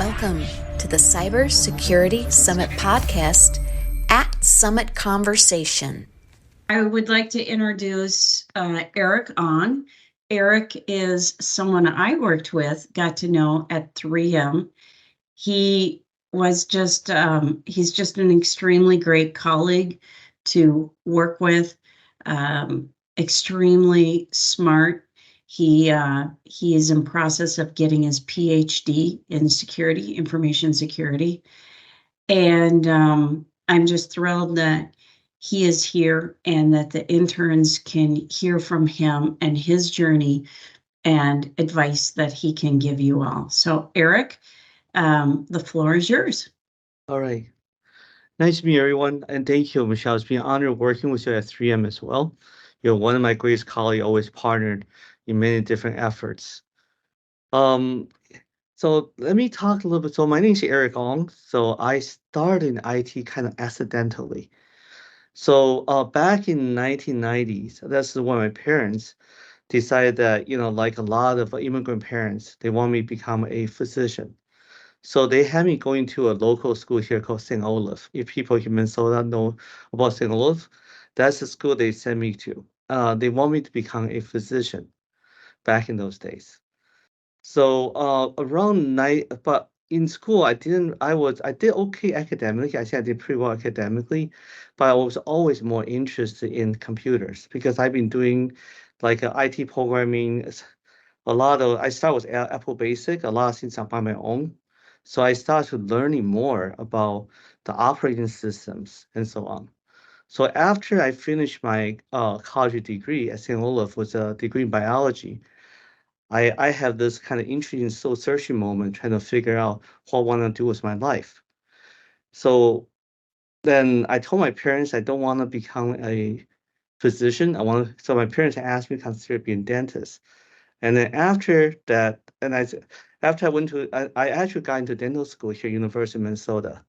Welcome to the Cybersecurity Summit podcast at Summit Conversation. I would like to introduce Eric Ong. Eric is someone I worked with, got to know at 3M. He was he's just an extremely great colleague to work with, extremely smart. He is in process of getting his PhD in security, information security. And I'm just thrilled that he is here and that the interns can hear from him and his journey and advice that he can give you all. So, Eric, the floor is yours. All right. Nice to meet everyone. And thank you, Michelle. It's been an honor working with you at 3M as well. You're one of my greatest colleagues, always partnered in many different efforts. So let me talk a little bit. So my name is Eric Ong. So I started in IT kind of accidentally. So back in 1990s, that's when my parents decided that, like a lot of immigrant parents, they want me to become a physician. So they had me going to a local school here called St. Olaf. If people in Minnesota know about St. Olaf, that's the school they sent me to. They want me to become a physician back in those days. So around night, but in school I did okay academically. I think I did pretty well academically, but I was always more interested in computers because I've been doing like IT programming. I started with Apple Basic, a lot of things by my own. So I started learning more about the operating systems and so on. So after I finished my college degree at St. Olaf with a degree in biology, I have this kind of interesting soul searching moment trying to figure out what I want to do with my life. So then I told my parents I don't want to become a physician. So my parents asked me to consider being a dentist. And then after that, after I actually got into dental school here, University of Minnesota,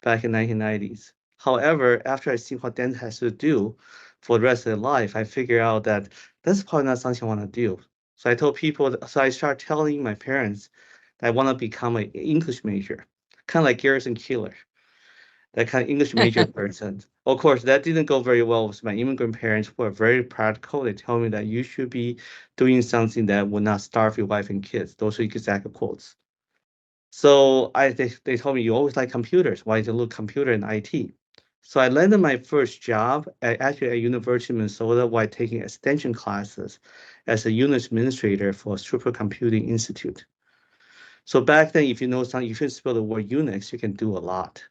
back in 1990s. However, after I see what dental has to do for the rest of their life, I figured out that that's probably not something I want to do. So I started telling my parents that I want to become an English major, kind of like Garrison Keillor, that kind of English major person. Of course, that didn't go very well with my immigrant parents who are very practical. They tell me that you should be doing something that will not starve your wife and kids. Those are exact quotes. So they told me you always like computers. Why did you look computer and IT? So I landed my first job actually at University of Minnesota while taking extension classes as a Unix administrator for a supercomputing institute. So back then, if you know something, if you spell the word Unix, you can do a lot.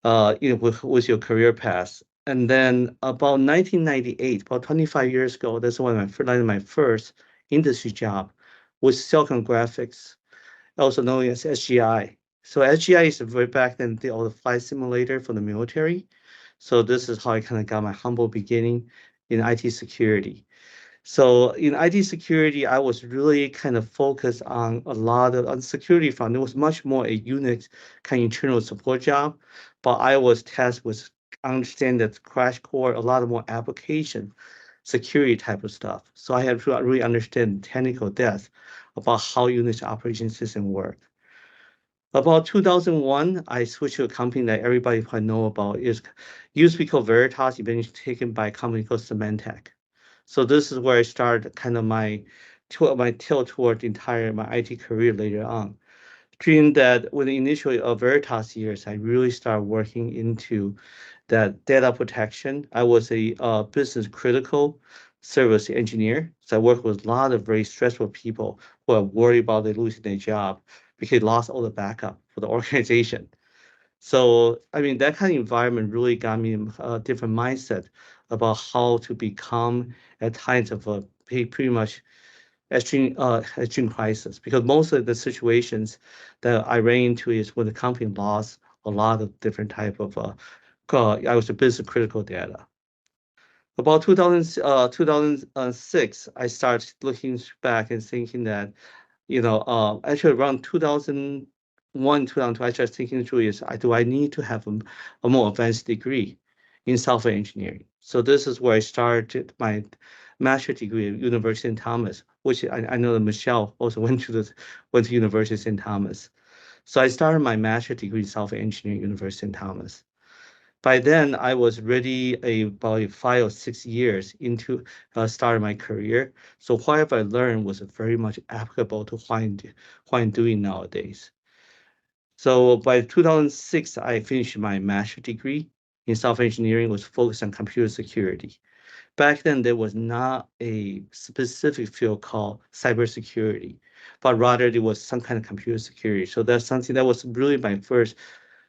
With your career path. And then about 1998, about 25 years ago, that's when I landed my first industry job with Silicon Graphics, also known as SGI. So SGI is very back then did all the flight simulator for the military. So this is how I kind of got my humble beginning in IT security. So in IT security, I was really kind of focused on a lot of on security front. It was much more a Unix kind of internal support job, but I was tasked with understand that crash core, a lot of more application security type of stuff. So I had to really understand technical depth about how Unix operation system work. About 2001, I switched to a company that everybody probably know about. Used to be called Veritas, eventually taken by a company called Symantec. So this is where I started kind of my tilt toward my IT career later on. During that, with the initial Veritas years, I really started working into that data protection. I was a business critical service engineer. So I worked with a lot of very stressful people who are worried about they losing their job because they lost all the backup for the organization. So, I mean, that kind of environment really got me a different mindset about how to become at times of a pretty much extreme crisis. Because most of the situations that I ran into is when the company lost a lot of different type of I was a business critical data. About 2006, I started looking back and thinking that actually around 2001, 2002, I started thinking through do I need to have a more advanced degree in software engineering? So this is where I started my master's degree at University of St. Thomas, which I know that Michelle also went to University of St. Thomas. So I started my master's degree in software engineering at University of St. Thomas. By then, I was already about 5 or 6 years into starting my career. So whatever I learned was very much applicable to what I'm doing nowadays. So by 2006, I finished my master's degree in software engineering, was focused on computer security. Back then, there was not a specific field called cybersecurity, but rather there was some kind of computer security. So that's something that was really my first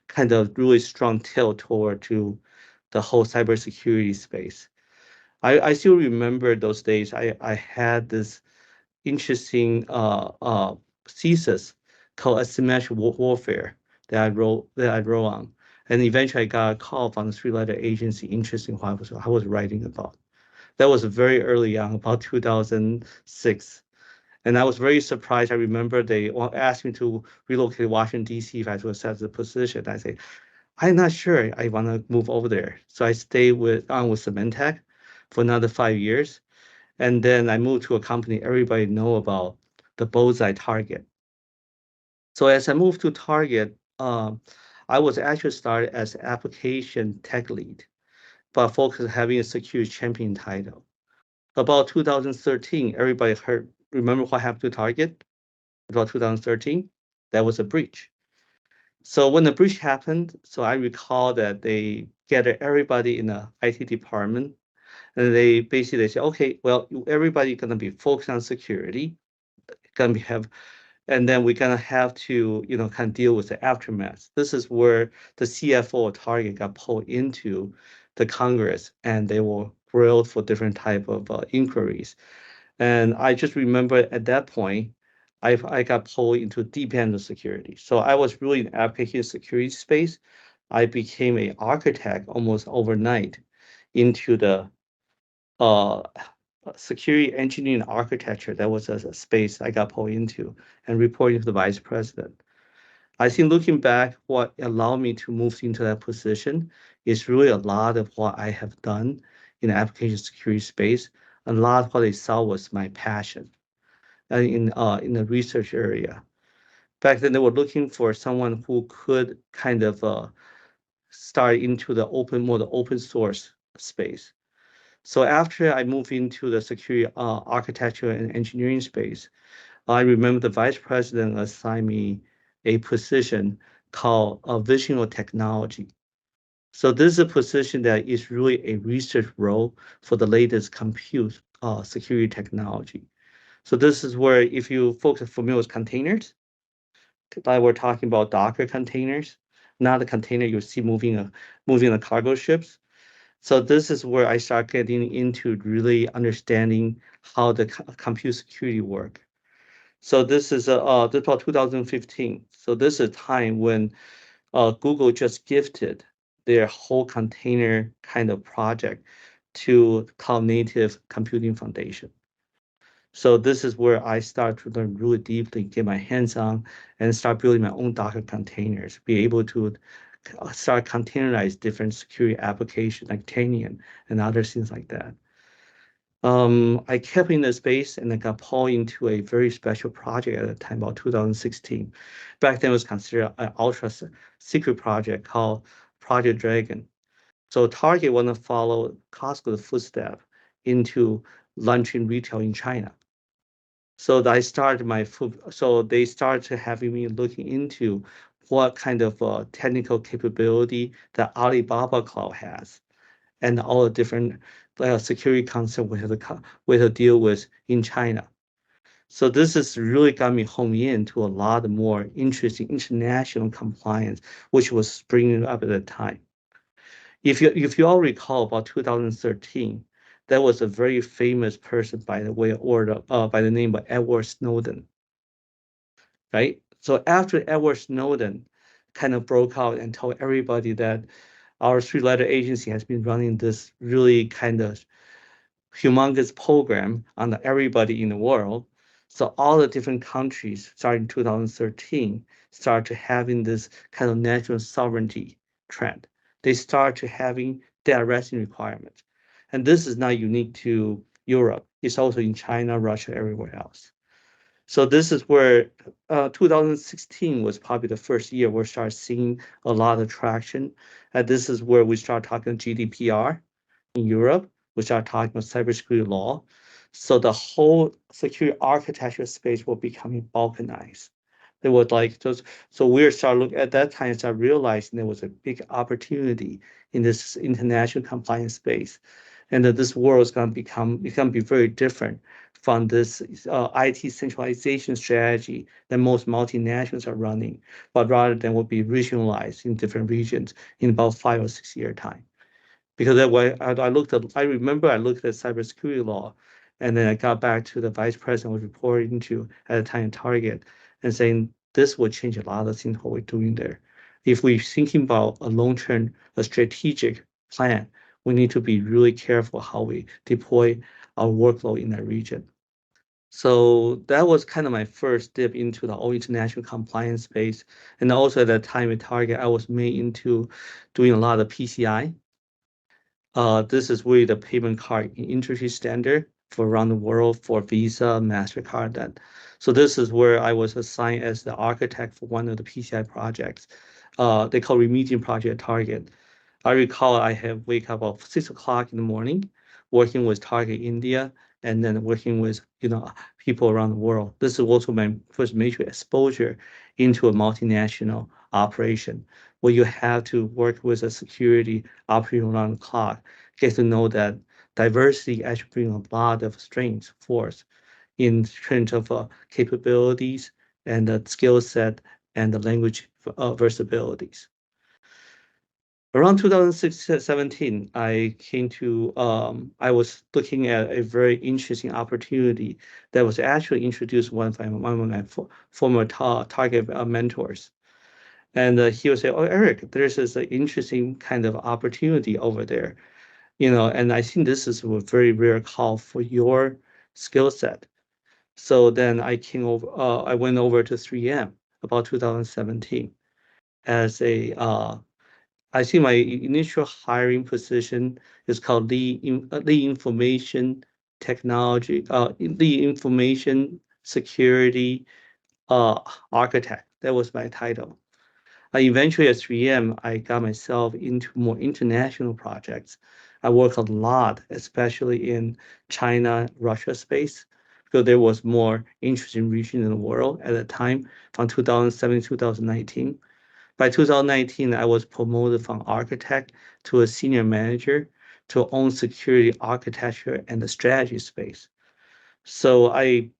kind of really strong tilt toward to the whole cybersecurity space. I still remember those days. I had this interesting thesis called asymmetric warfare that I wrote on, and eventually I got a call from the three-letter agency interested in what I was writing about. That was very early on, about 2006. And I was very surprised. I remember they asked me to relocate to Washington, D.C. if I was accept the position. I say, I'm not sure I want to move over there. So I stayed with Symantec for another 5 years. And then I moved to a company everybody know about, the Bullseye Target. So as I moved to Target, I was actually started as application tech lead, but focused having a security champion title. About 2013, everybody remember what happened to Target? About 2013, that was a breach. So when the breach happened, so I recall that they gathered everybody in the IT department, and they basically say, okay, well, everybody gonna be focused on security, gonna have, and then we're gonna have to, kind of deal with the aftermath. This is where the CFO of Target got pulled into the Congress, and they were grilled for different type of inquiries. And I just remember at that point, I got pulled into deep end of security. So I was really in application security space. I became an architect almost overnight into the uh, security engineering architecture. That was a space I got pulled into and reporting to the vice president. I think looking back, what allowed me to move into that position is really a lot of what I have done in the application security space. A lot of what I saw was my passion in the research area. Back then, they were looking for someone who could kind of start into more the open source space. So after I moved into the security architecture and engineering space, I remember the vice president assigned me a position called visual technology. So this is a position that is really a research role for the latest compute security technology. So this is where, if you folks are familiar with containers, like we're talking about Docker containers, not the container you see moving the cargo ships. So this is where I start getting into really understanding how the compute security work. So this about 2015. So this is a time when Google just gifted their whole container kind of project to Cloud Native Computing Foundation. So this is where I start to learn really deeply, get my hands on, and start building my own Docker containers, be able to start containerize different security applications like Tanium and other things like that. I kept in the space and I got pulled into a very special project at the time, about 2016. Back then it was considered an ultra secret project called Project Dragon. So Target want to follow Costco's footstep into launching retail in China. So I started so they started having me looking into what kind of technical capability that Alibaba Cloud has, and all the different security concepts we have to deal with in China. So this has really got me home into a lot more interesting international compliance, which was springing up at the time. If you all recall, about 2013, there was a very famous person by the name of Edward Snowden, right? So after Edward Snowden kind of broke out and told everybody that our three-letter agency has been running this really kind of humongous program on everybody in the world. So all the different countries, starting 2013, start to having this kind of national sovereignty trend. They start to having data resting requirements. And this is not unique to Europe. It's also in China, Russia, everywhere else. So this is where 2016 was probably the first year we start seeing a lot of traction. And this is where we start talking GDPR in Europe. We start talking about cybersecurity law. So the whole security architecture space will becoming balkanized. They would like just so we start look at that time, start realizing there was a big opportunity in this international compliance space, and that this world is going to become it's going to be very different from this IT centralization strategy that most multinationals are running, but rather than will be regionalized in different regions in about 5 or 6 year time. Because that way I looked at I remember I looked at cybersecurity law, and then I got back to the vice president I was reporting to at the time Target and saying this will change a lot of things what we're doing there. If we're thinking about a long-term, a strategic plan, we need to be really careful how we deploy our workload in that region. So that was kind of my first dip into the all international compliance space. And also at that time at Target, I was made into doing a lot of PCI. This is really the payment card industry standard for around the world for Visa, MasterCard. That. So this is where I was assigned as the architect for one of the PCI projects. They call Remedium Project Target. I recall I have wake up at 6 o'clock in the morning, working with Target India, and then working with people around the world. This is also my first major exposure into a multinational operation, where you have to work with a security operating around the clock, get to know that diversity actually brings a lot of strength force in terms of capabilities and the skill set and the language versatilities. Around 2017, I was looking at a very interesting opportunity that was actually introduced one of my former target mentors. And he would say, "Oh, Eric, there's this interesting kind of opportunity over there, and I think this is a very rare call for your skill set." So then I went over to 3M about 2017 as I see my initial hiring position is called lead information technology, lead information security architect. That was my title. Eventually at 3M, I got myself into more international projects. I work a lot, especially in China, Russia space, because there was more interesting region in the world at the time from 2007 to 2019. By 2019, I was promoted from architect to a senior manager to own security architecture and the strategy space. So and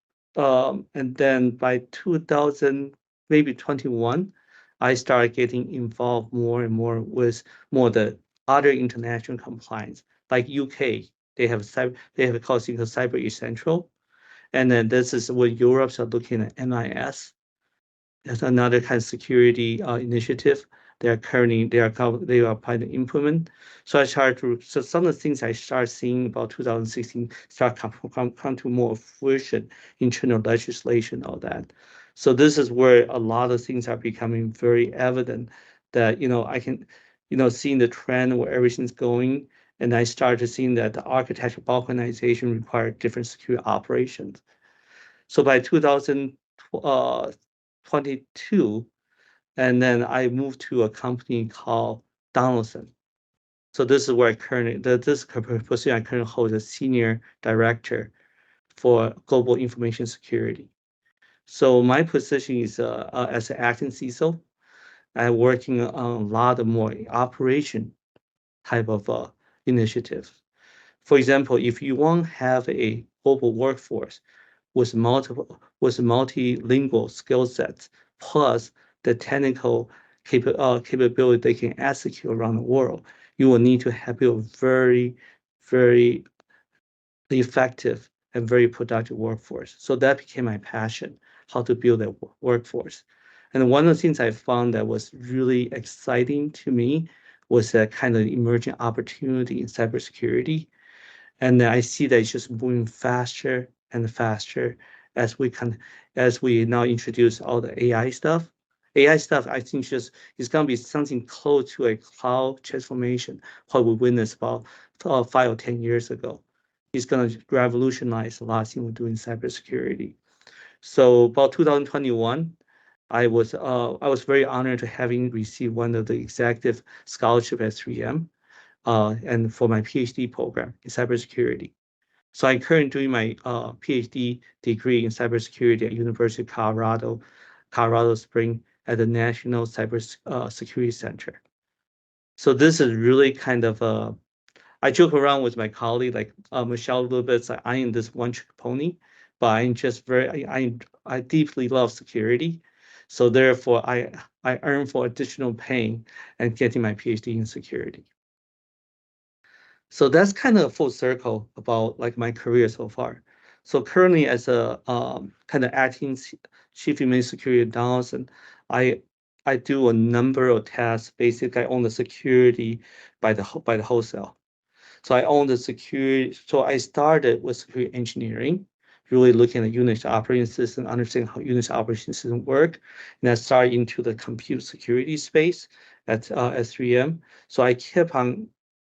then by 2000, maybe 21, I started getting involved more and more with more the other international compliance, like UK. They have a called Cyber Essential, and then this is where Europe's are looking at MIS. That's another kind of security initiative. They are planning to implement. So some of the things I start seeing about 2016 start come to more fruition, internal legislation, all that. So this is where a lot of things are becoming very evident that I can seeing the trend where everything's going, and I started seeing that the architecture balkanization required different security operations. So by 2022, and then I moved to a company called Donaldson. So this is where this position I currently hold as senior director for global information security. So my position is as an acting CISO. I'm working on a lot of more operation type of initiatives. For example, if you want to have a global workforce with multilingual skill sets, plus the technical capability they can execute around the world, you will need to have a very, very effective and very productive workforce. So that became my passion, how to build a workforce. And one of the things I found that was really exciting to me was that kind of emerging opportunity in cybersecurity. And I see that it's just moving faster and faster as we now introduce all the AI stuff. AI stuff, I think just is gonna be something close to a cloud transformation, what we witnessed about 5 or 10 years ago. It's gonna revolutionize a lot of things we do in cybersecurity. So about 2021, I was very honored to having received one of the executive scholarship at 3M, and for my PhD program in cybersecurity. So I'm currently doing my PhD degree in cybersecurity at University of Colorado Springs at the National Security Center. So this is really kind of I joke around with my colleague, like Michelle, a little bit. It's like I am this one-trick pony, but I'm just I deeply love security, so therefore I earn for additional paying and getting my PhD in security. So that's kind of a full circle about like my career so far. So currently, as a kind of acting chief information security analyst, and I I do a number of tasks. Basically, I own the security by the wholesale. So I own the security. So I started with security engineering, really looking at Unix operating system, understanding how Unix operating system work. And I started into the compute security space at 3M. So I kept on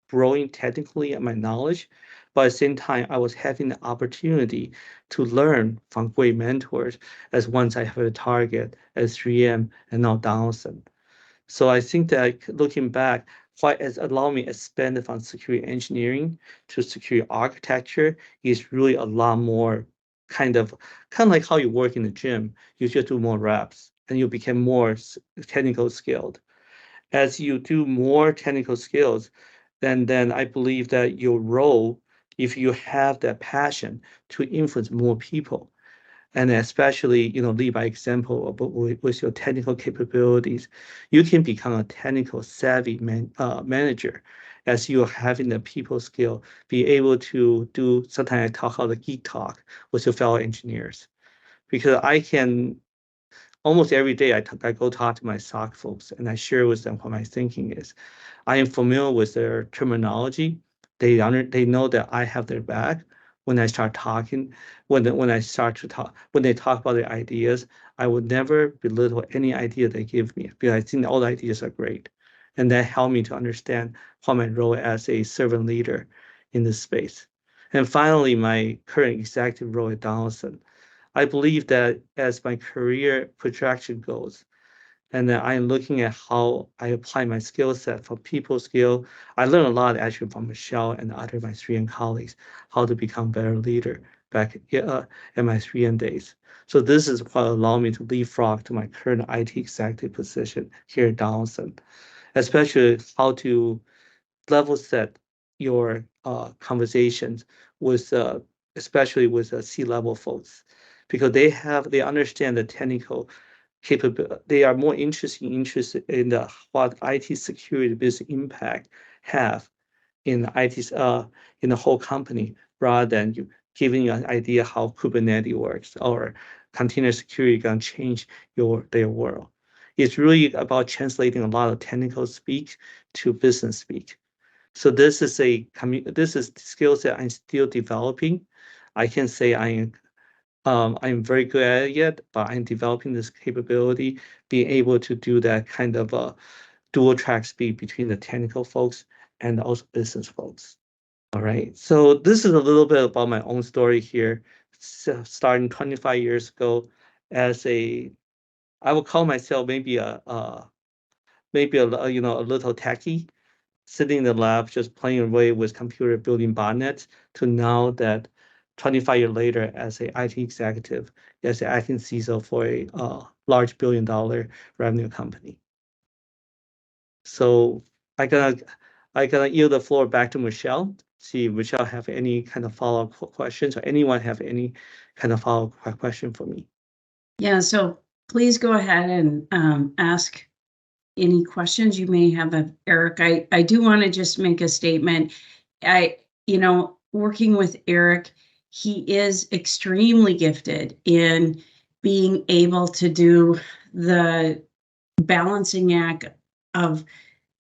growing technically in my knowledge, but at the same time, I was having the opportunity to learn from great mentors as once I have a target at 3M and now Donaldson. So I think that looking back, what has allowed me to expand from security engineering to security architecture is really a lot more kind of like how you work in the gym. You just do more reps and you become more technical skilled. As you do more technical skills, then I believe that your role, if you have that passion to influence more people, and especially lead by example with your technical capabilities, you can become a technical savvy manager as you're having the people skill, be able to do, sometimes I talk about the geek talk with your fellow engineers, because I can almost every day I go talk to my SOC folks and I share with them what my thinking is. I am familiar with their terminology. They know that I have their back when I start talking. When I start to talk, when they talk about their ideas, I would never belittle any idea they give me because I think all the ideas are great, and that helped me to understand what my role as a servant leader in this space. And finally, my current executive role at Donaldson. I believe that as my career projection goes, and then I'm looking at how I apply my skill set for people skill. I learned a lot actually from Michelle and other my 3M colleagues, how to become better leader back in my 3M days. So this is what allowed me to leapfrog to my current IT executive position here at Donaldson, especially how to level set your conversations with especially with C-level folks, because they understand the technical capability. They are more interested in what IT security business impact have in IT in the whole company, rather than you giving you an idea how Kubernetes works or container security gonna change their world. It's really about translating a lot of technical speak to business speak. So this is skill set I'm still developing. I can say I'm very good at it yet, but I'm developing this capability, being able to do that kind of dual track speed between the technical folks and also business folks. All right. So this is a little bit about my own story here. So starting 25 years ago as I would call myself maybe a little techie, sitting in the lab just playing away with computer building botnets, to now that 25 years later as a IT executive, as an acting CISO for a large $1 billion revenue company. So I gonna yield the floor back to Michelle. See if Michelle have any kind of follow-up questions, or anyone have any kind of follow-up question for me. Yeah, so please go ahead and ask any questions you may have of Eric. I do want to just make a statement. Working with Eric, he is extremely gifted in being able to do the balancing act of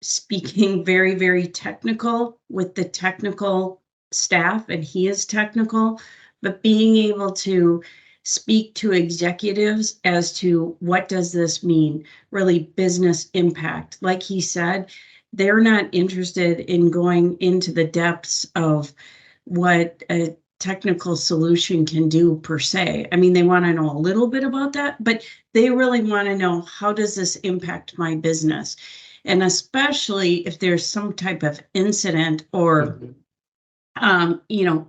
speaking very, very technical with the technical staff, and he is technical, but being able to speak to executives as to what does this mean, really business impact. Like he said, they're not interested in going into the depths of what a technical solution can do per se. I mean, they want to know a little bit about that, but they really want to know, how does this impact my business? And especially if there's some type of incident or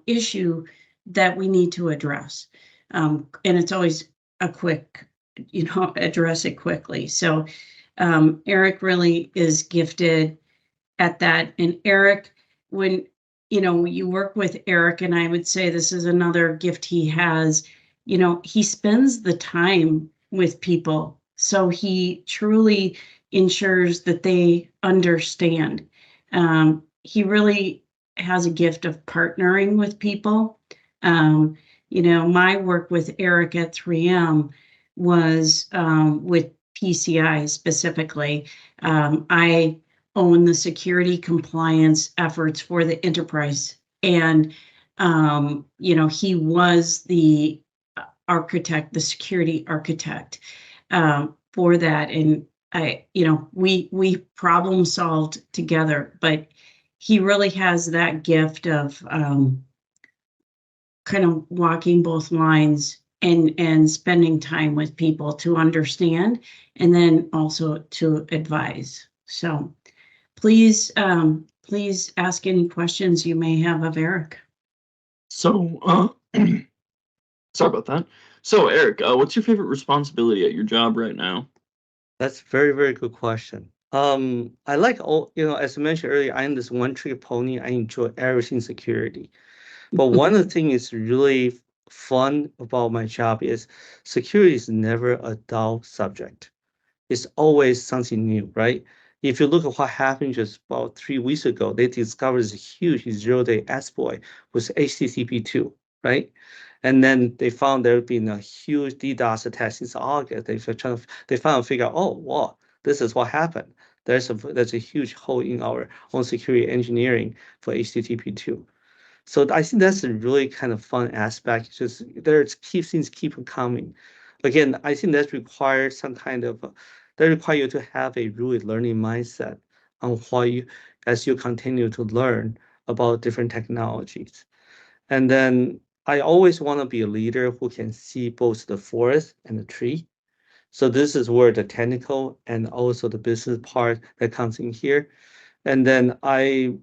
issue that we need to address. And it's always a quick, address it quickly. So Eric really is gifted at that. And Eric, when you work with Eric, and I would say this is another gift he has, he spends the time with people. So he truly ensures that they understand. He really has a gift of partnering with people. My work with Eric at 3M was with PCI specifically. I own the security compliance efforts for the enterprise. And, he was the architect, the security architect for that. And we problem solved together, but he really has that gift of kind of walking both lines and spending time with people to understand and then also to advise. So please ask any questions you may have of Eric. So, sorry about that. So, Eric, what's your favorite responsibility at your job right now? That's a very, very good question. I like all, as I mentioned earlier, I'm this one-trick pony. I enjoy everything security. But one of the things is really fun about my job is security is never a dull subject. It's always something new, right? If you look at what happened just about 3 weeks ago, they discovered this huge zero-day exploit with HTTP2, right? And then they found there had been a huge DDoS attack since August. They finally figured out, oh, wow, this is what happened. There's a huge hole in our own security engineering for HTTP2. So I think that's a really kind of fun aspect. Just things keep coming. Again, I think that requires that require you to have a really learning mindset on as you continue to learn about different technologies. And then I always want to be a leader who can see both the forest and the tree. So this is where the technical and also the business part that comes in here. And then I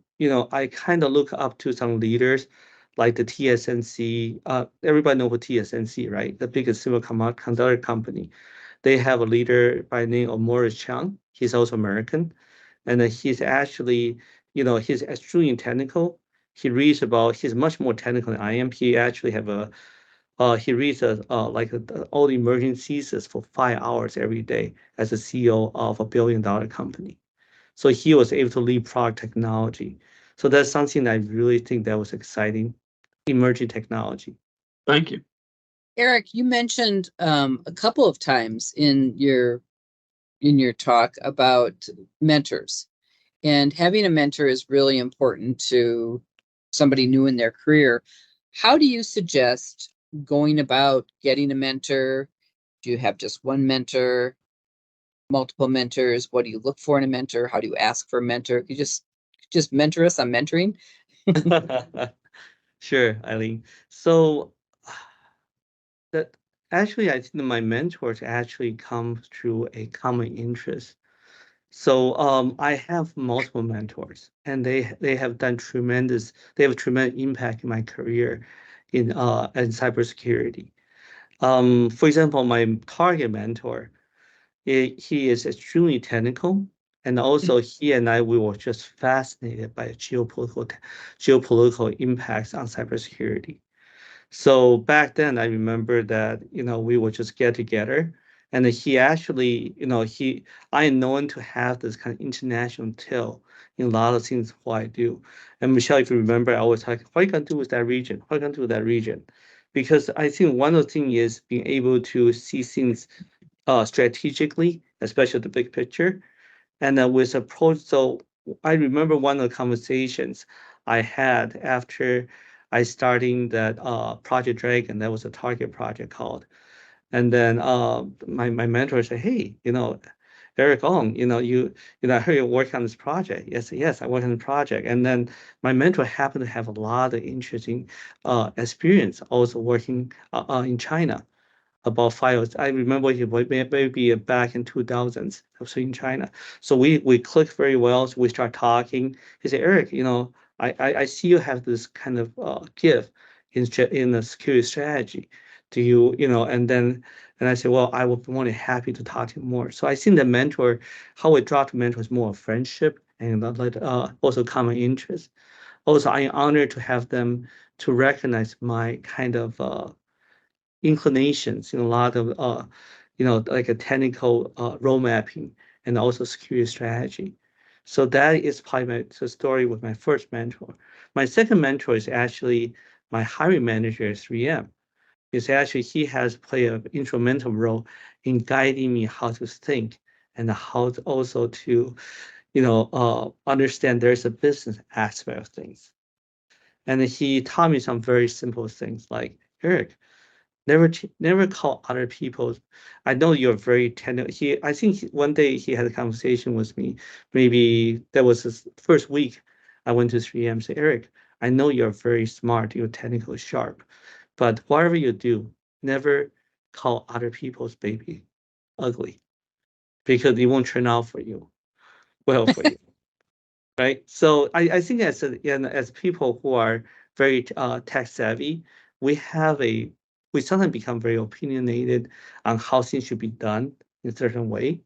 kind of look up to some leaders like the TSMC. Everybody know what TSMC, right? The biggest semiconductor company. They have a leader by the name of Morris Chang. He's also American. And then he's actually, he's extremely technical. He's much more technical than I am. He actually he reads all the emerging thesis for 5 hours every day as a CEO of a billion-dollar company. So he was able to lead product technology. So that's something I really think that was exciting, emerging technology. Thank you. Eric, you mentioned a couple of times in your talk about mentors, and having a mentor is really important to somebody new in their career. How do you suggest going about getting a mentor? Do you have just one mentor, multiple mentors? What do you look for in a mentor? How do you ask for a mentor? Could you just mentor us on mentoring? Sure, Eileen. So that actually, I think my mentors actually come through a common interest. So I have multiple mentors, and they have tremendous impact in my career in cybersecurity. For example, my target mentor, he is extremely technical, and also he and we were just fascinated by geopolitical impacts on cybersecurity. So back then, I remember that we would just get together, and he actually, I am known to have this kind of international tail in a lot of things what I do. And Michelle, if you remember, I always talk, what are you gonna do with that region? What are you gonna do with that region? Because I think one of the things is being able to see things strategically, especially the big picture, and with approach. So I remember one of the conversations I had after I starting that Project Dragon. That was a target project called. And then my mentor said, "Hey, Eric Ong, I heard you work on this project. Yes, I work on the project. And then my mentor happened to have a lot of interesting experience also working in China about files. I remember he was maybe back in 2000s, also in China. So we clicked very well. So we start talking. He said, Eric, I see you have this kind of gift in the security strategy. Do you, and I said, well, I would be more than happy to talk to you more. So I think the mentor, how we draw to mentor is more of friendship and also common interest. Also, I'm honored to have them to recognize my kind of inclinations in a lot of like a technical road mapping and also security strategy. So that is probably the story with my first mentor. My second mentor is actually my hiring manager at 3M. Is actually he has played an instrumental role in guiding me how to think and how to also to understand there's a business aspect of things. And he taught me some very simple things like, Eric, never call other people. I know you're very tender. I think one day he had a conversation with me. Maybe that was his first week. I went to 3M. Say, Eric, I know you're very smart. You're technically sharp, but whatever you do, never call other people's baby ugly because it won't turn out for you well for you. Right? So I think as people who are very tech savvy, we have we sometimes become very opinionated on how things should be done in a certain way,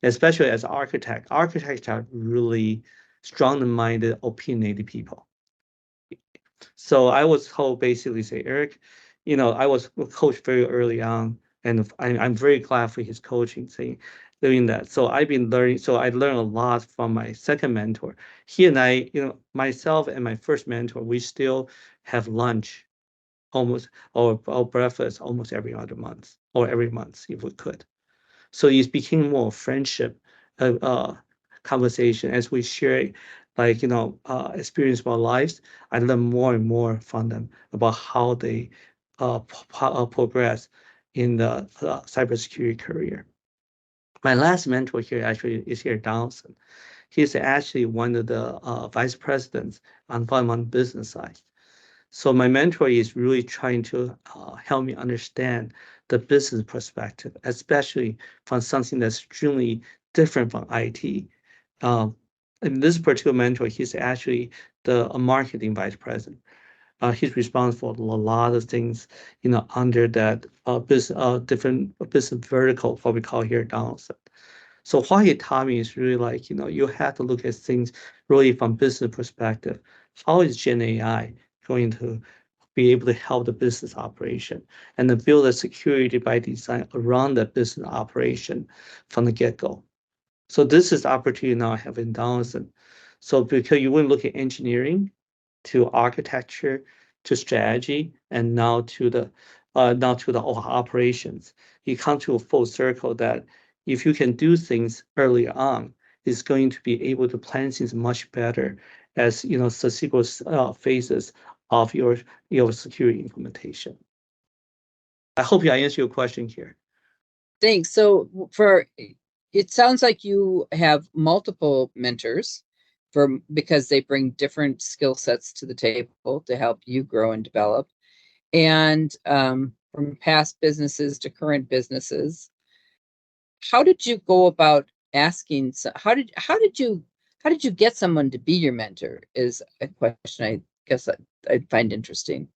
especially as architect. Architects are really strong-minded, opinionated people. So I was told basically say, Eric, I was coached very early on, and I'm very glad for his coaching, saying doing that. So I've been learning. So I learned a lot from my second mentor. He and I, myself and my first mentor, we still have lunch almost or breakfast almost every other month or every month if we could. So it became more friendship conversation as we share like experience of our lives. I learn more and more from them about how they progress in the cybersecurity career. My last mentor here actually is here Donaldson. He's actually one of the vice presidents on business side. So my mentor is really trying to help me understand the business perspective, especially from something that's extremely different from IT. Um, in this particular mentor, he's actually the marketing vice president. He's responsible for a lot of things, under that different business vertical, what we call here Donaldson. So what he taught me is really like, you have to look at things really from business perspective. How is Gen AI going to be able to help the business operation and then build a security by design around the business operation from the get-go? So this is the opportunity now I have in Donaldson. So because you wouldn't look at engineering to architecture to strategy and now to the operations, you come to a full circle that if you can do things early on, it's going to be able to plan things much better as subsequent phases of your security implementation. I hope I answered your question here. Thanks. So it sounds like you have multiple mentors because they bring different skill sets to the table to help you grow and develop. And from past businesses to current businesses, how did you go about asking? How did you get someone to be your mentor? Is a question I guess I'd find interesting.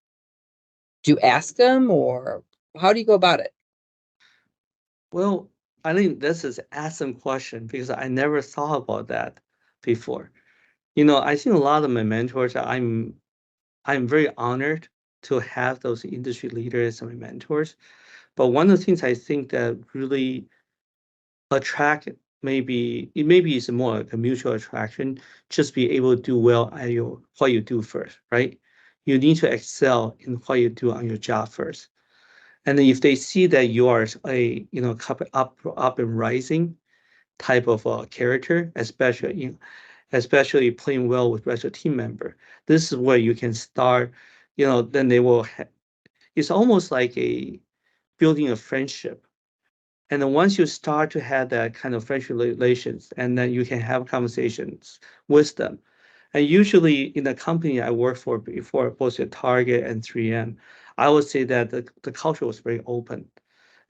Do you ask them, or how do you go about it? Well, I think this is an awesome question because I never thought about that before. I think a lot of my mentors, I'm very honored to have those industry leaders as my mentors. But one of the things I think that really attract maybe it's more like a mutual attraction, just be able to do well at what you do first, right? You need to excel in what you do on your job first. And then if they see that you are a up and rising type of character, especially playing well with rest of the team member, this is where you can start. Then they will. It's almost like a building a friendship And then once you start to have that kind of friendship relations, and then you can have conversations with them. And usually in the company I worked for before, both at Target and 3M, I would say that the culture was very open.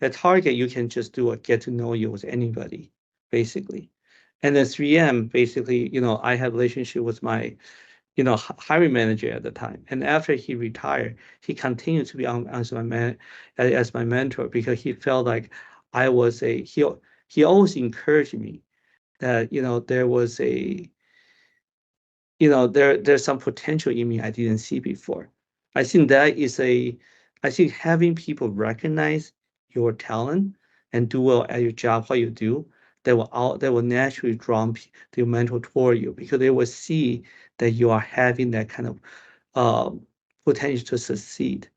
At Target, you can just do a get to know you with anybody, basically. And then 3M, basically, I had relationship with my, hiring manager at the time. And after he retired, he continued to be on as my as my mentor because he felt like I was he always encouraged me that, there was there's some potential in me I didn't see before. I think that is I think having people recognize your talent and do well at your job, what you do, they will naturally draw the mentor toward you because they will see that you are having that kind of potential to succeed.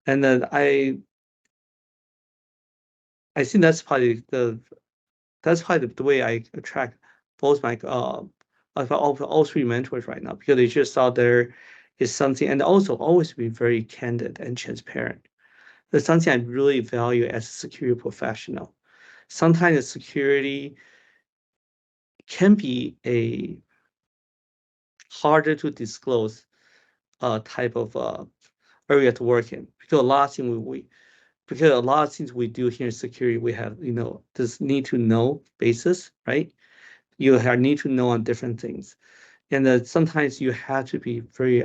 And then I think that's probably the way I attract both my all three mentors right now because they just saw there is something, and also always be very candid and transparent. That's something I really value as a security professional. Sometimes the security can be a harder to disclose type of area to work in because a lot of things because a lot of things we do here in security we have this need to know basis, right? You have need to know on different things. And sometimes you have to be very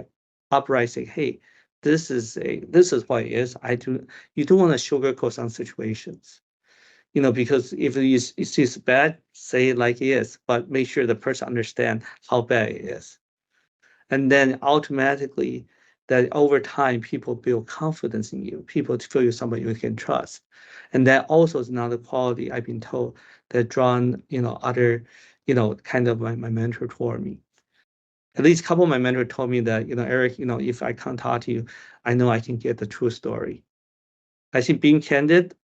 upright, say, hey, this is what it is. You don't want to sugarcoat some situations. Because if it's bad, say it like it is, but make sure the person understand how bad it is. And then automatically that over time people build confidence in you. People feel you're somebody you can trust. And that also is another quality I've been told that drawn, other, kind of my mentor toward me. At least a couple of my mentors told me that, Eric, if I can't talk to you, I know I can get the true story. I think being candid,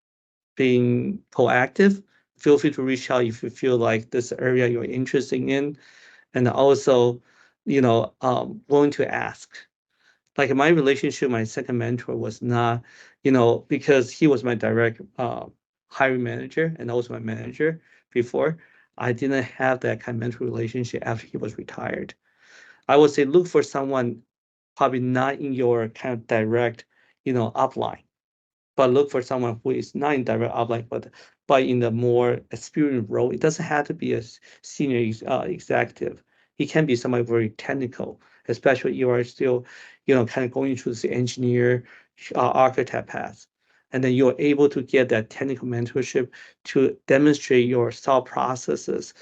being proactive, feel free to reach out if you feel like this area you're interested in, and also, willing to ask. Like my relationship, my second mentor was not, because he was my direct hiring manager and also my manager before. I didn't have that kind of mentor relationship after he was retired. I would say look for someone probably not in your kind of direct, upline, but look for someone who is not in direct upline, but in the more experienced role. It doesn't have to be a senior executive. He can be somebody very technical, especially you are still, kind of going through the engineer, architect path. And then you're able to get that technical mentorship to demonstrate your thought processes,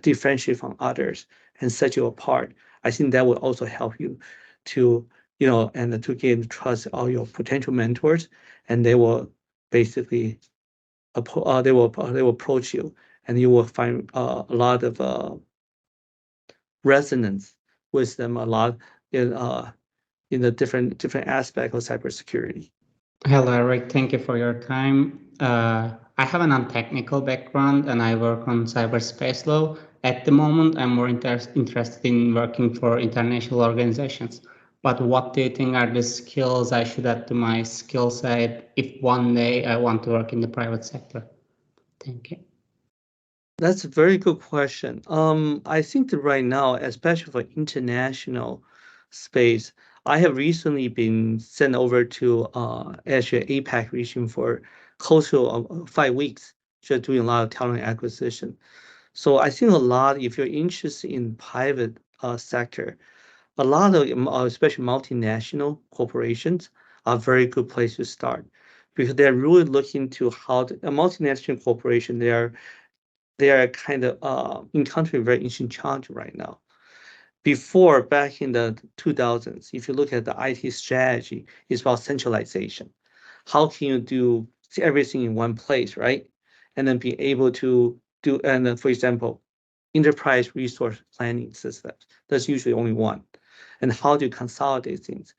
differentiate from others, and set you apart. I think that will also help you to, and to gain trust of your potential mentors, and they will basically they will approach you, and you will find a lot of resonance with them a lot in the different aspect of cybersecurity. Hello, Eric. Thank you for your time. I have a non-technical background and I work on cyberspace law. At the moment, I'm more interested in working for international organizations. But what do you think are the skills I should add to my skill set if one day I want to work in the private sector? Thank you. That's a very good question. I think that right now, especially for international space, I have recently been sent over to actually APAC region for close to 5 weeks, just doing a lot of talent acquisition. So I think a lot, if you're interested in private sector, a lot of especially multinational corporations are a very good place to start because they're really looking to how a multinational corporation, they are kind of encountering very interesting challenge right now. Before, back in the 2000s, if you look at the IT strategy, it's about centralization. How can you do everything in one place, right? And then be able to do, and then, for example, enterprise resource planning systems. That's usually only one. And how do you consolidate things?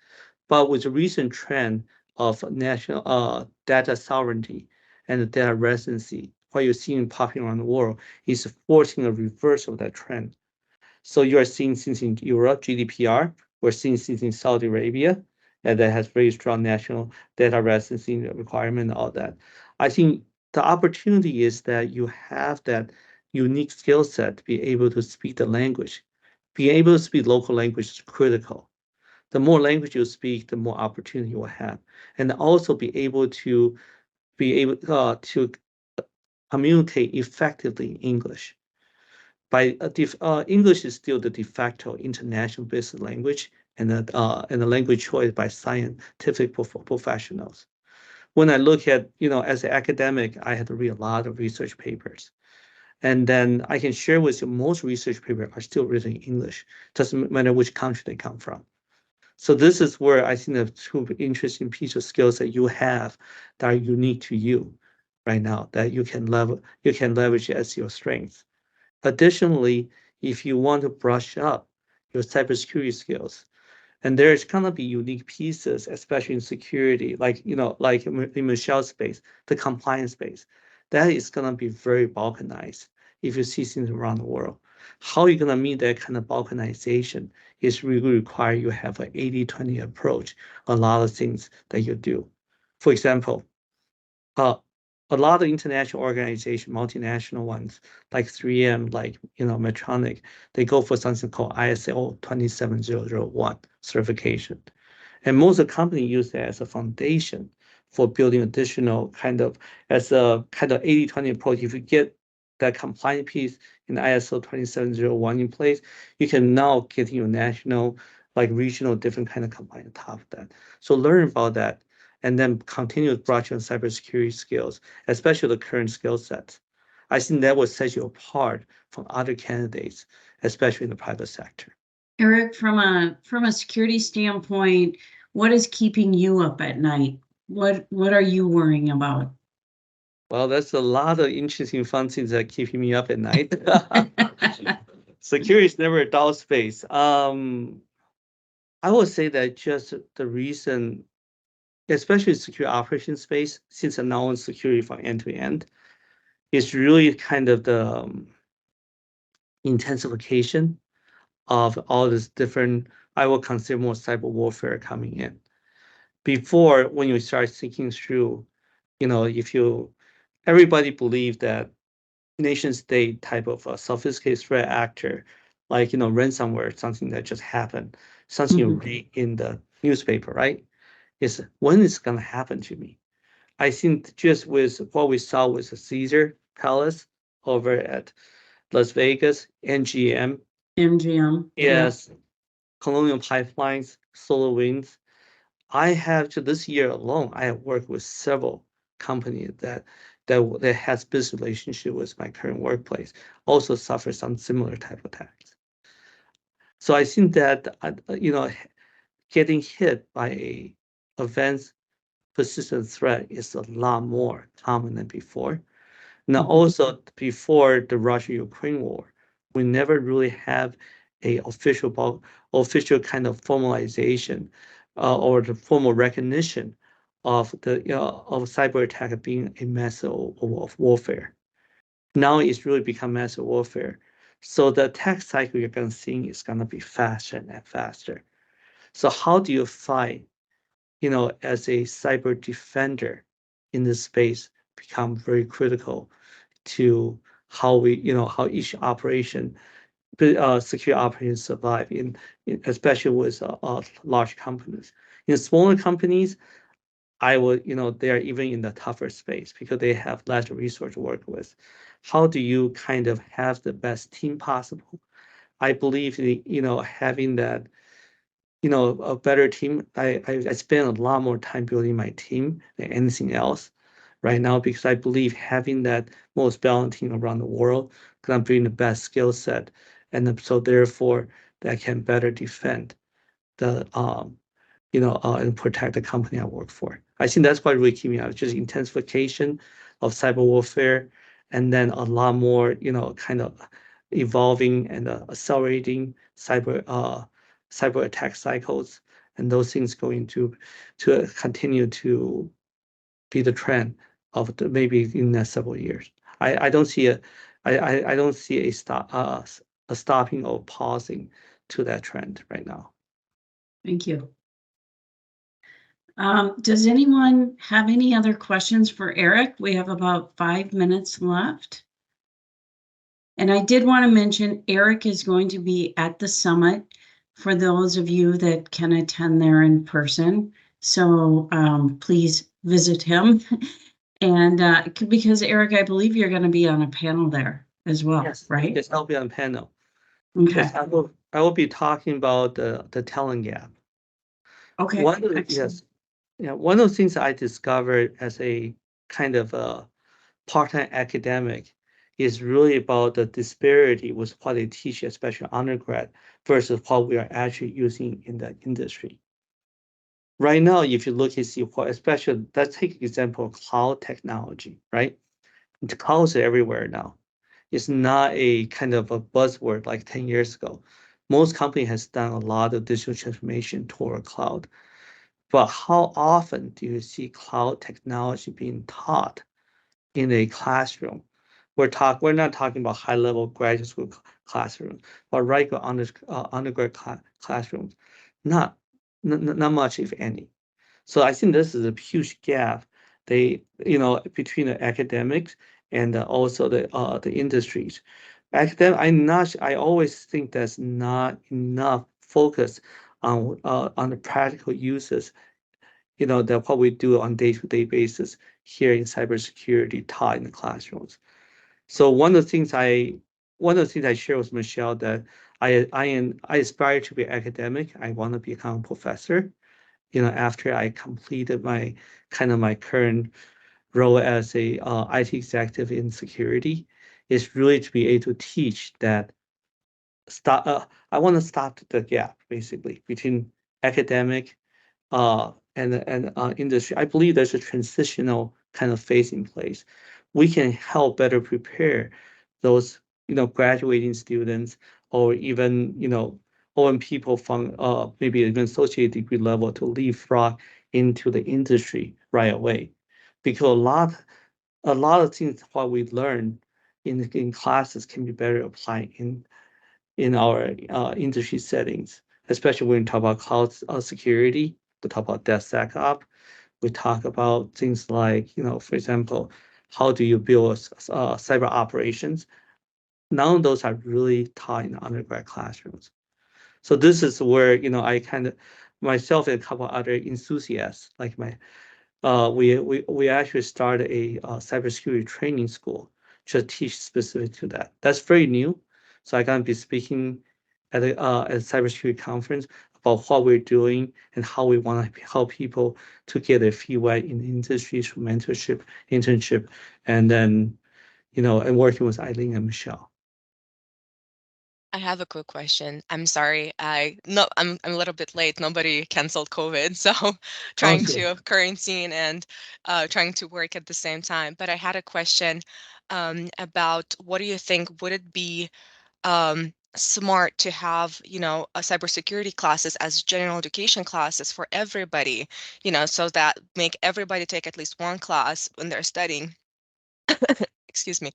But with the recent trend of national data sovereignty and the data residency, what you're seeing popping around the world is forcing a reverse of that trend. So you are seeing things in Europe, GDPR, we're seeing things in Saudi Arabia, and that has very strong national data residency requirement and all that. I think the opportunity is that you have that unique skill set to be able to speak the language. Being able to speak local language is critical. The more language you speak, the more opportunity you will have, and also be able to communicate effectively in English. English is still the de facto international business language and the language choice by scientific professionals. When I look at, as an academic, I had to read a lot of research papers. And then I can share with you, most research papers are still written in English. Doesn't matter which country they come from. So this is where I think the two interesting piece of skills that you have that are unique to you right now that you can leverage as your strength. Additionally, if you want to brush up your cybersecurity skills, and there's gonna be unique pieces, especially in security, like in Michelle's space, the compliance space, that is gonna be very balkanized if you see things around the world. How you're gonna meet that kind of balkanization is really require you have an 80-20 approach, a lot of things that you do. For example, a lot of international organizations, multinational ones, like 3M, like Medtronic, they go for something called ISO 27001 certification. And most of the company use that as a foundation for building additional as a kind of 80-20 approach. If you get that compliant piece in ISO 27001 in place, you can now get your national, like regional, different kind of compliance on top of that. So learn about that and then continue to brush on cybersecurity skills, especially the current skill sets. I think that will set you apart from other candidates, especially in the private sector. Eric, from a security standpoint, what is keeping you up at night? What are you worrying about? Well, that's a lot of interesting fun things that keep me up at night. Security is never a dull space. I would say that just the reason, especially secure operations space, since I'm now in security from end to end, is really kind of the intensification of all this different, I will consider more cyber warfare coming in. Before, when you start thinking through, everybody believed that nation state type of a sophisticated threat actor, like ransomware, something that just happened, something you read in the newspaper, right? Is when it's gonna happen to me. I think just with what we saw with the Caesar Palace over at Las Vegas, MGM, yes, Colonial Pipelines, SolarWinds. I have to this year alone, I have worked with several companies that has business relationship with my current workplace, also suffer some similar type of attacks. So I think that getting hit by a advanced persistent threat is a lot more common than before. Now, also before the Russia-Ukraine war, we never really have a official kind of formalization or the formal recognition of of cyber attack being a method of warfare. Now it's really become massive warfare. So the attack cycle you're going to see is going to be faster and faster. So how do you fight, as a cyber defender in this space become very critical to how each operation, secure operations survive especially with large companies. In smaller companies, they are even in the tougher space because they have less resource to work with. How do you kind of have the best team possible? I believe, having that, a better team. I spend a lot more time building my team than anything else right now because I believe having that most balanced team around the world can bring the best skill set, and so therefore that can better defend the and protect the company I work for. I think that's what really keep me out, just intensification of cyber warfare, and then a lot more, kind of evolving and accelerating cyber attack cycles, and those things going to continue to be the trend of maybe in the next several years. I don't see I don't see a stopping or pausing to that trend right now. Thank you. Does anyone have any other questions for Eric? We have about 5 minutes left. And I did want to mention Eric is going to be at the summit for those of you that can attend there in person. So please visit him. And because Eric, I believe you're going to be on a panel there as well, Yes, right? yes, I'll be on panel. Okay. Yes, I will be talking about the talent gap. Okay. One of the, Excellent. yes, yeah, one of the things I discovered as a kind of a part-time academic is really about the disparity with what they teach, especially undergrad, versus what we are actually using in the industry. Right now, if you look and see what, especially let's take example of cloud technology, right? The clouds are everywhere now. It's not a kind of a buzzword like 10 years ago. Most company has done a lot of digital transformation toward cloud. But how often do you see cloud technology being taught in a classroom? We're not talking about high-level graduate school classrooms, but regular undergrad classrooms. Not, not much, if any. So I think this is a huge gap. Between the academics and also the industries. I always think there's not enough focus on the practical uses, that what we do on day-to-day basis here in cybersecurity taught in the classrooms. So one of the things I share with Michelle that I aspire to be academic. I want to become a professor. After I completed my current role as a IT executive in security, is really to be able to teach that stop. I want to stop the gap basically between academic and industry. I believe there's a transitional kind of phase in place. We can help better prepare those, graduating students or even, or when people from maybe even associate degree level to leapfrog into the industry right away. Because a lot of things what we learn in classes can be better applied in our industry settings, especially when we talk about cloud security, we talk about DevSecOps, we talk about things like, for example, how do you build cyber operations? None of those are really taught in undergrad classrooms. So this is where, I kind of myself and a couple other enthusiasts like we actually started a cybersecurity training school to teach specific to that. That's very new. So I'm gonna be speaking at a cybersecurity conference about what we're doing and how we want to help people to get their feet wet in the industry through mentorship, internship, and then and working with Eileen and Michelle. I have a quick question. I'm sorry. I'm a little bit late. Nobody canceled COVID, so trying Sure. to quarantine and trying to work at the same time. But I had a question about what do you think? Would it be smart to have, a cybersecurity classes as general education classes for everybody, so that make everybody take at least one class when they're studying? Excuse me.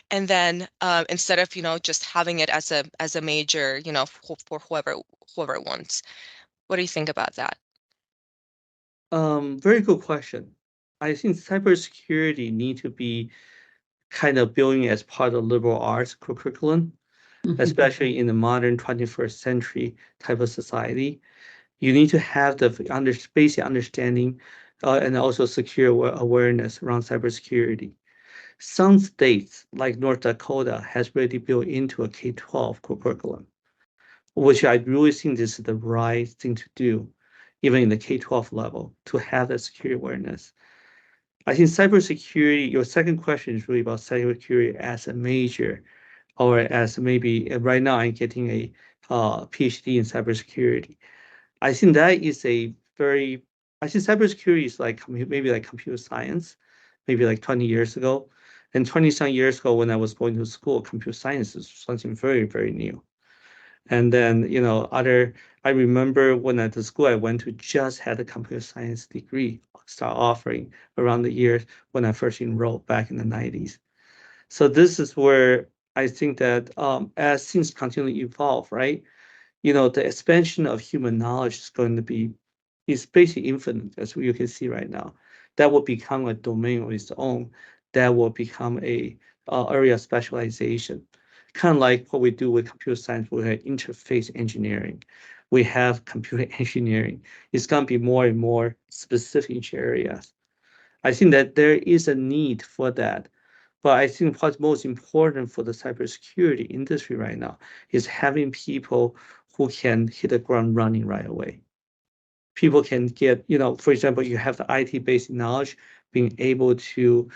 And then instead of, just having it as a major, for whoever wants. What do you think about that? Very good question. I think cybersecurity need to be kind of building as part of liberal arts curriculum, especially in the modern 21st century type of society. You need to have the basic understanding and also secure awareness around cybersecurity. Some states, like North Dakota, has already built into a K-12 curriculum, which I really think this is the right thing to do, even in the K-12 level, to have that security awareness. I think cybersecurity, your second question is really about cybersecurity as a major, or as maybe right now I'm getting a PhD in cybersecurity. I think that is I think cybersecurity is like maybe like computer science, maybe like 20 years ago. And 20 some years ago when I was going to school, computer science is something very, very new. And then, I remember when at the school I went to just had a computer science degree start offering around the years when I first enrolled back in the 90s. So this is where I think that as things continue to evolve, right? The expansion of human knowledge is going to be is basically infinite, as you can see right now. That will become a domain of its own. That will become a area of specialization. Kind of like what we do with computer science, we have interface engineering. We have computer engineering. It's going to be more and more specific areas. I think that there is a need for that. But I think what's most important for the cybersecurity industry right now is having people who can hit the ground running right away. People can get, for example, you have the IT-based knowledge, being able to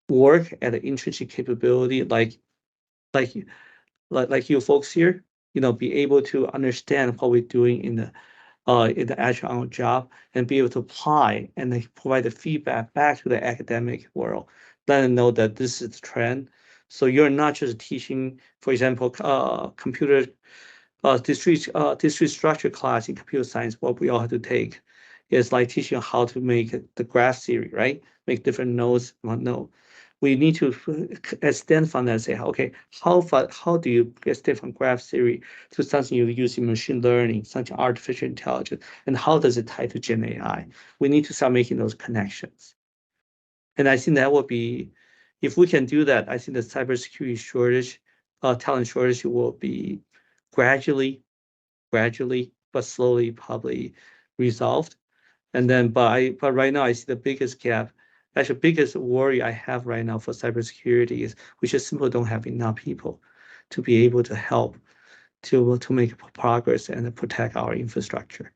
work at an intrinsic capability like you folks here, be able to understand what we're doing in the actual on job and be able to apply and then provide the feedback back to the academic world, let them know that this is the trend. So you're not just teaching, for example, computer discrete structure class in computer science. What we all have to take is like teaching how to make the graph theory, right? Make different nodes. No, we need to extend from that and say, okay, how do you extend from graph theory to something you use in machine learning, something artificial intelligence, and how does it tie to Gen AI? We need to start making those connections. And I think that will be, if we can do that, I think the cybersecurity shortage, talent shortage will be gradually, but slowly probably resolved. And then, but right now I see the biggest gap. Actually, biggest worry I have right now for cybersecurity is we just simply don't have enough people to be able to help to make progress and protect our infrastructure.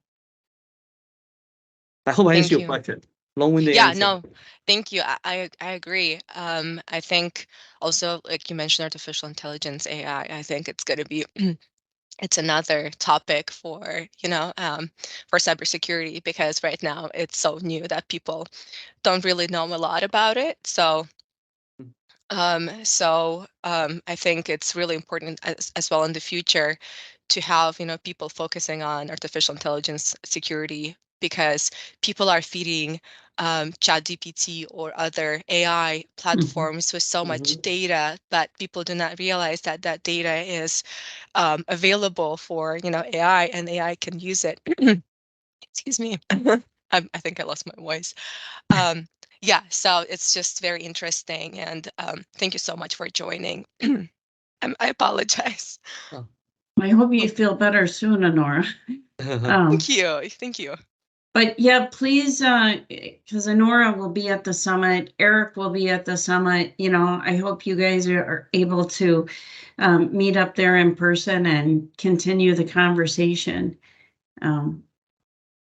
I hope I answered your question. Long-winded Yeah, answer. no, thank you. I agree. I think also, like you mentioned, artificial intelligence, AI, I think it's going to be it's another topic for, for cybersecurity, because right now it's so new that people don't really know a lot about it. So I think it's really important as well in the future to have, people focusing on artificial intelligence security, because people are feeding ChatGPT or other AI platforms with so much data that people do not realize that that data is available for, AI, and AI can use it. Excuse me. I think I lost my voice. Yeah, so it's just very interesting, and thank you so much for joining. I apologize. I hope you feel better soon, Honora. Thank you. Thank you. But yeah, please, because Honora will be at the summit, Eric will be at the summit. I hope you guys are able to meet up there in person and continue the conversation.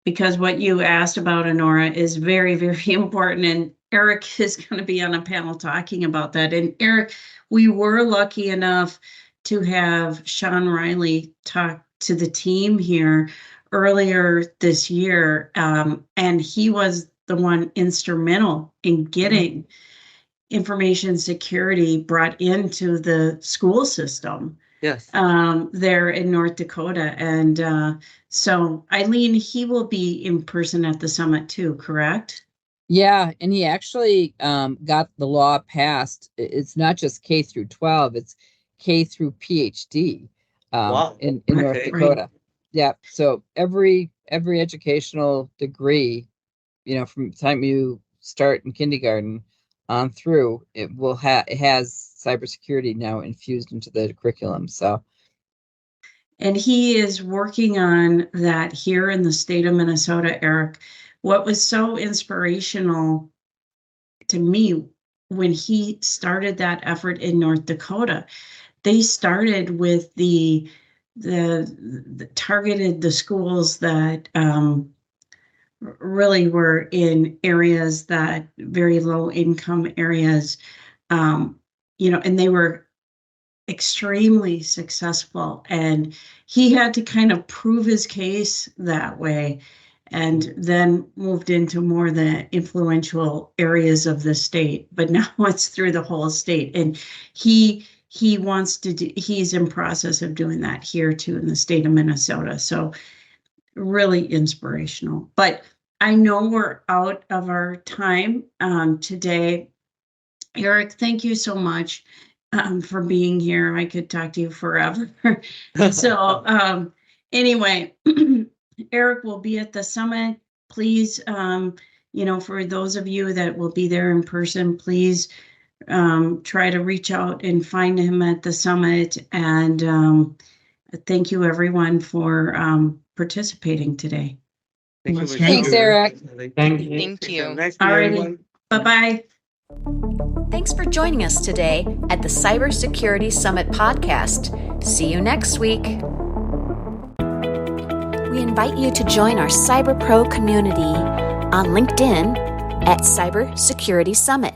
Because what you asked about, Honora, is very, very important. And Eric is going to be on a panel talking about that. And Eric, we were lucky enough to have Sean Riley talk to the team here earlier this year. And he was the one instrumental in getting information security brought into the school system. Yes. There in North Dakota. And so Eileen, he will be in person at the summit too, correct? Yeah, and he actually got the law passed. It's not just K through 12, it's K through PhD Wow. in North Dakota. Right. Yeah, so every educational degree, from the time you start in kindergarten on through, it has cybersecurity now infused into the curriculum. So. And he is working on that here in the state of Minnesota, Eric. What was so inspirational to me when he started that effort in North Dakota, they started with the targeted the schools that really were in areas that very low income areas, and they were extremely successful, and he had to kind of prove his case that way, and then moved into more the influential areas of the state. But now it's through the whole state, and he wants to do, he's in process of doing that here too in the state of Minnesota. So really inspirational. But I know we're out of our time today. Eric, thank you so much for being here. I could talk to you forever. So anyway, Eric will be at the summit. Please, for those of you that will be there in person, please try to reach out and find him at the summit. And thank you, everyone, for participating today. Thank you, Thanks, Michelle. Eric. Thank you. Thank you. Nice to meet Alrighty. everyone. Bye-bye. Thanks for joining us today at the Cybersecurity Summit podcast. See you next week. We invite you to join our Cyber Pro community on LinkedIn at Cybersecurity Summit.